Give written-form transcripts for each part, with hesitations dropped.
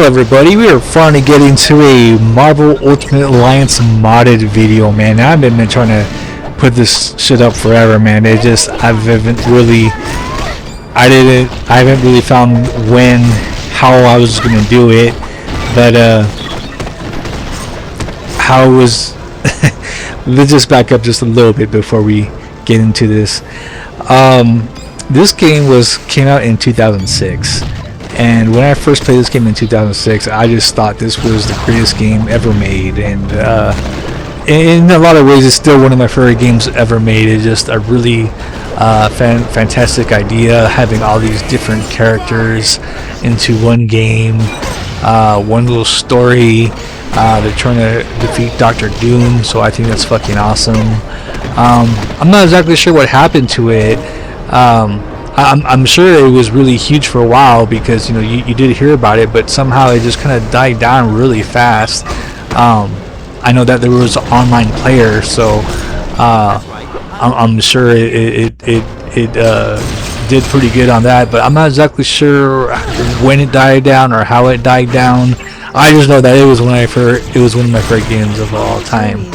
Hello everybody, we are finally getting to a Marvel Ultimate Alliance modded video, man. I've been trying to put this shit up forever, man. I haven't really found how I was gonna do it, but how it was. Let's just back up just a little bit before we get into this. This game came out in 2006. And when I first played this game in 2006, I just thought this was the greatest game ever made, and in a lot of ways it's still one of my favorite games ever made. It's just a really fantastic idea, having all these different characters into one game, one little story. They're trying to defeat Dr. Doom, so I think that's fucking awesome. I'm not exactly sure what happened to it. I'm sure it was really huge for a while, because you did hear about it, but somehow it just kind of died down really fast. I know that there was an online player, so I'm sure it did pretty good on that, but I'm not exactly sure when it died down or how it died down. I just know that it was one of my favorite games of all time.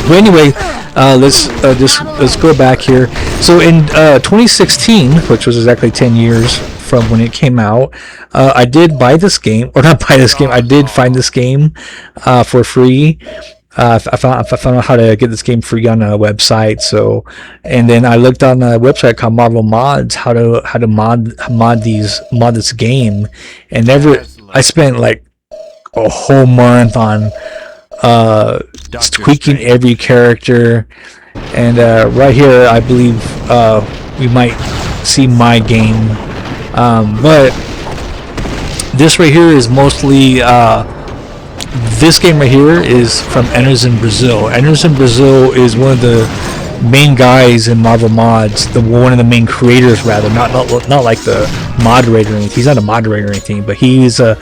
But anyway, let's go back here. So in 2016, which was exactly 10 years from when it came out, I did buy this game, or not buy this game. I did find this game for free. I found out how to get this game free on a website. So, and then I looked on a website called Marvel Mods, how to mod this game, and I spent like a whole month on tweaking every character, and right here I believe we might see my game, but this right here is mostly this game right here is from Enters in Brazil. Enters in Brazil is one of the main guys in Marvel Mods, one of the main creators rather, not like the moderator or anything. He's not a moderator or anything, but he's a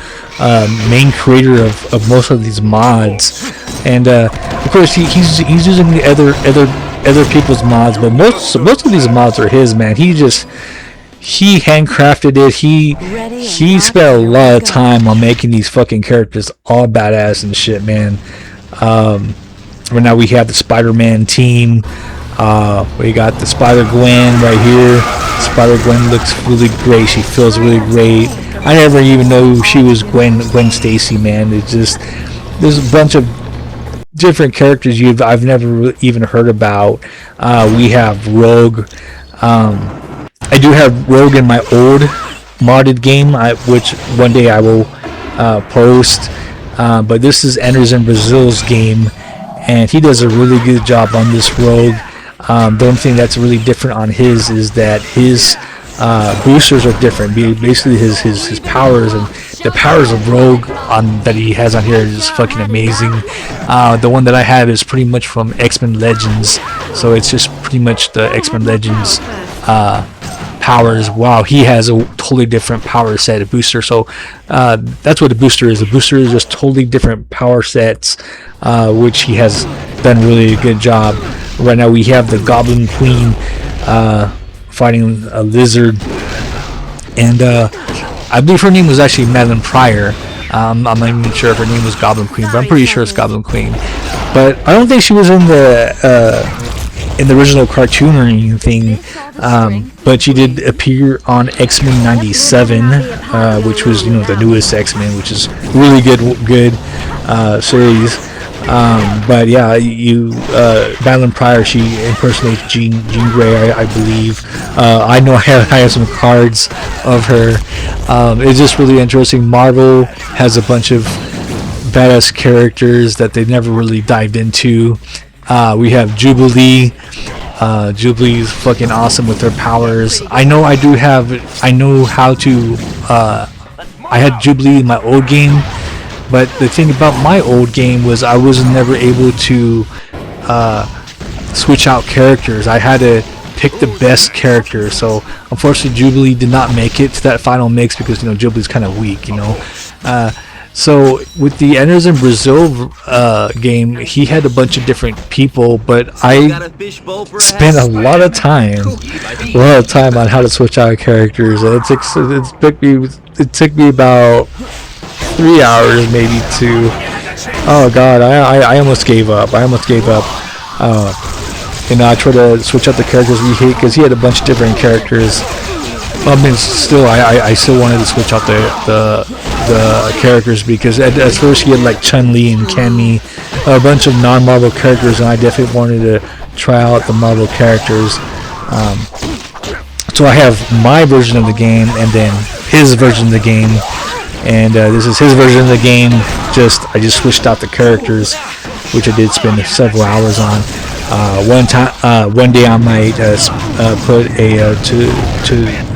main creator of most of these mods, and of course he's using the other people's mods, but most of these mods are his, man. He handcrafted it. He spent a lot of time on making these fucking characters all badass and shit, man. Right now we have the Spider-Man team. We got the Spider-Gwen right here. Spider-Gwen looks really great. She feels really great. I never even know she was Gwen Stacy, man. It's just, there's a bunch of different characters I've never even heard about. We have Rogue. I do have Rogue in my old modded game, which one day I will post. But this is Enters in Brazil's game, and he does a really good job on this Rogue. The only thing that's really different on his is that his boosters are different. Basically, his powers, and the powers of Rogue that he has on here is just fucking amazing. The one that I have is pretty much from X-Men Legends, so it's just pretty much the X-Men Legends powers. Wow, he has a totally different power set, a booster. So that's what a booster is. A booster is just totally different power sets, which he has done really a good job. Right now we have the Goblin Queen fighting a lizard, and I believe her name was actually Madeline Pryor. I'm not even sure if her name was Goblin Queen, but I'm pretty sure it's Goblin Queen. But I don't think she was in the original cartoon or anything, but she did appear on X-Men 97, which was the newest X-Men, which is really good series. But yeah, Madeline Pryor, she impersonates Jean Grey, I believe. I know I have some cards of her. It's just really interesting. Marvel has a bunch of badass characters that they never really dived into. We have Jubilee. Jubilee is fucking awesome with her powers. I had Jubilee in my old game, but the thing about my old game was I was never able to switch out characters. I had to pick the best character, so unfortunately Jubilee did not make it to that final mix, because Jubilee's kind of weak, So with the Enters in Brazil game, he had a bunch of different people, but I spent a lot of time on how to switch out characters. It took me about 3 hours, maybe 2. Oh god, I almost gave up. I tried to switch out the characters we hate because he had a bunch of different characters. I mean, still, I still wanted to switch out the characters because at first he had like Chun-Li and Cammy, a bunch of non-Marvel characters, and I definitely wanted to try out the Marvel characters. So I have my version of the game and then his version of the game, and this is his version of the game. I just switched out the characters, which I did spend several hours on. One day I might put a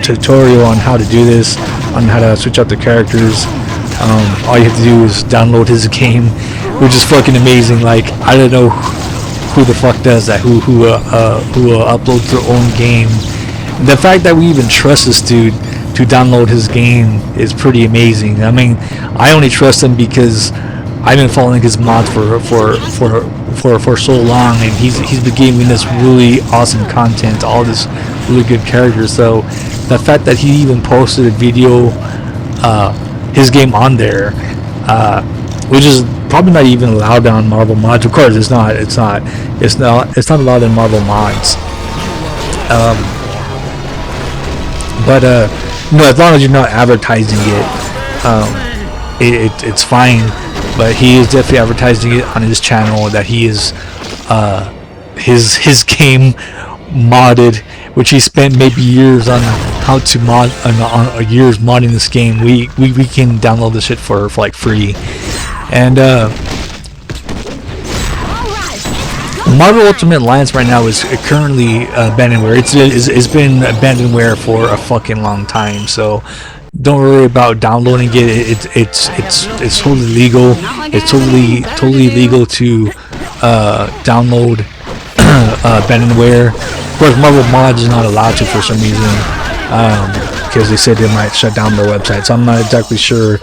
tutorial on how to do this, on how to switch out the characters. All you have to do is download his game, which is fucking amazing. Like, I don't know who the fuck does that, who uploads their own game. The fact that we even trust this dude to download his game is pretty amazing. I mean, I only trust him because I've been following his mods for so long, and he's been giving us really awesome content, all this really good characters. So the fact that he even posted a video, his game on there, which is probably not even allowed on Marvel mods. Of course, it's not allowed in Marvel mods. But as long as you're not advertising it, it's fine. But he is definitely advertising it on his channel that he is his game modded, which he spent maybe years on how to mod, on years modding this game. We can download this shit for like free. And Marvel Ultimate Alliance right now is currently abandonware. It's been abandonware for a fucking long time, so don't worry about downloading it. It's totally legal. It's totally legal to download abandonware. Of course, Marvel Mods is not allowed to for some reason, because they said they might shut down their website. So I'm not exactly sure.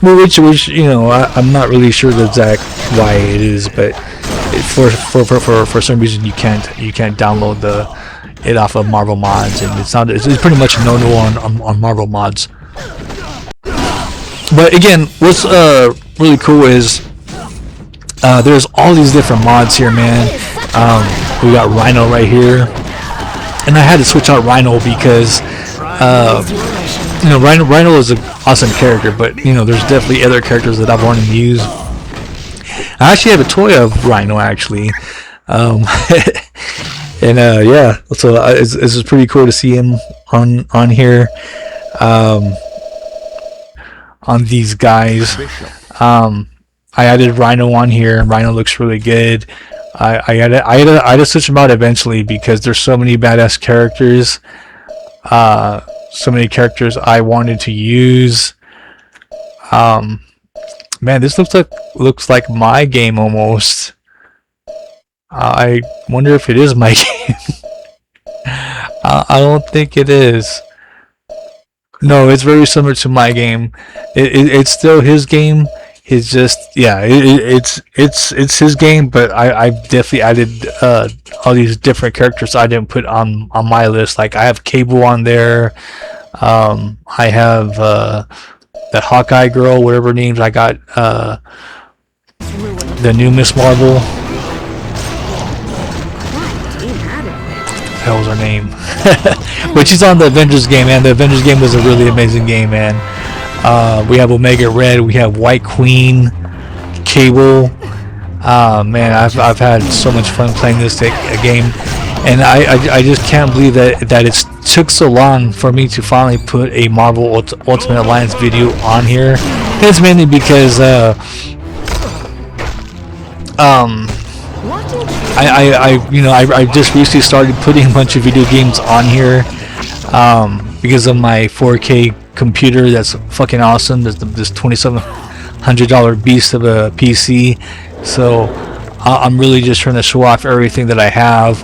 Which I'm not really sure the exact why it is, but for some reason you can't download it off of Marvel Mods, and it's pretty much no on Marvel Mods. But again, what's really cool is there's all these different mods here, man. We got Rhino right here, and I had to switch out Rhino because Rhino is an awesome character, but there's definitely other characters that I've wanted to use. I actually have a toy of Rhino, actually. And yeah, so this is pretty cool to see him on here, on these guys. I added Rhino on here, and Rhino looks really good. I had to switch him out eventually because there's so many badass characters, so many characters I wanted to use. Man, this looks like my game almost. I wonder if it is my game. I don't think it is. No, it's very similar to my game. It's still his game. It's just, yeah, it's his game, but I've definitely added all these different characters I didn't put on my list. Like I have Cable on there. I have that Hawkeye girl, whatever her names. I got the new Miss Marvel. What was her name? But she's on the Avengers game, man. The Avengers game was a really amazing game, man. We have Omega Red, we have White Queen, Cable. Man, I've had so much fun playing this game, and I just can't believe that it took so long for me to finally put a Marvel Ultimate Alliance video on here. It's mainly because I just recently started putting a bunch of video games on here because of my 4K computer that's fucking awesome. This $2,700 beast of a PC. So I'm really just trying to show off everything that I have,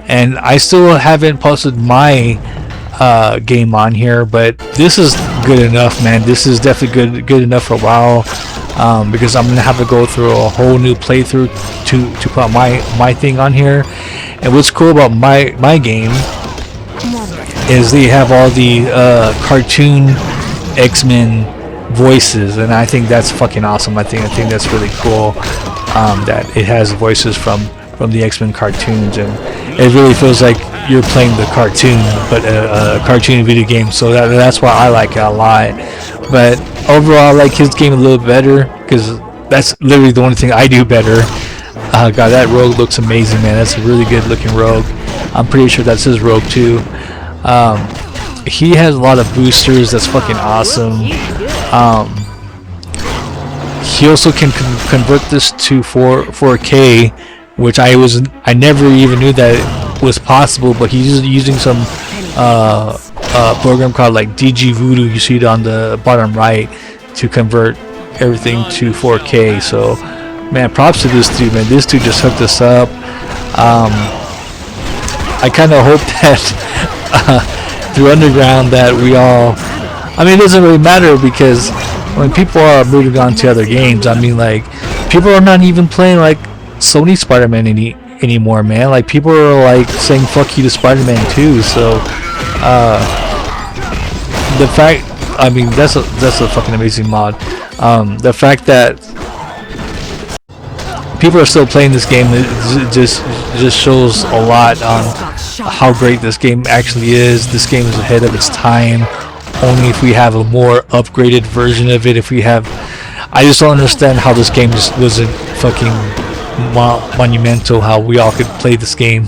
and I still haven't posted my game on here, but this is good enough, man. This is definitely good enough for a while. Because I'm gonna have to go through a whole new playthrough to put my thing on here. And what's cool about my game is they have all the cartoon X-Men voices, and I think that's fucking awesome. I think that's really cool, that it has voices from the X-Men cartoons, and it really feels like you're playing the cartoon, but a cartoon video game. So that's why I like it a lot. But overall, I like his game a little better because that's literally the only thing I do better. God, that rogue looks amazing, man. That's a really good looking rogue. I'm pretty sure that's his rogue too. He has a lot of boosters. That's fucking awesome. He also can convert this to 4K, which I never even knew that it was possible. But he's using some program called like DG Voodoo. You see it on the bottom right to convert everything to 4K. So, man, props to this dude, man. This dude just hooked us up. I kind of hope that through Underground that we all, I mean, it doesn't really matter because when people are moving on to other games, I mean, like, people are not even playing like Sony Spider-Man anymore, man. Like, people are like saying fuck you to Spider-Man 2. So the fact, I mean, that's a fucking amazing mod. The fact that people are still playing this game, it just shows a lot on how great this game actually is. This game is ahead of its time. Only if we have a more upgraded version of it. If we have, I just don't understand how this game just wasn't fucking monumental. How we all could play this game.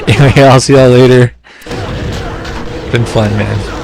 Anyway, I'll see y'all later. Been fun, man.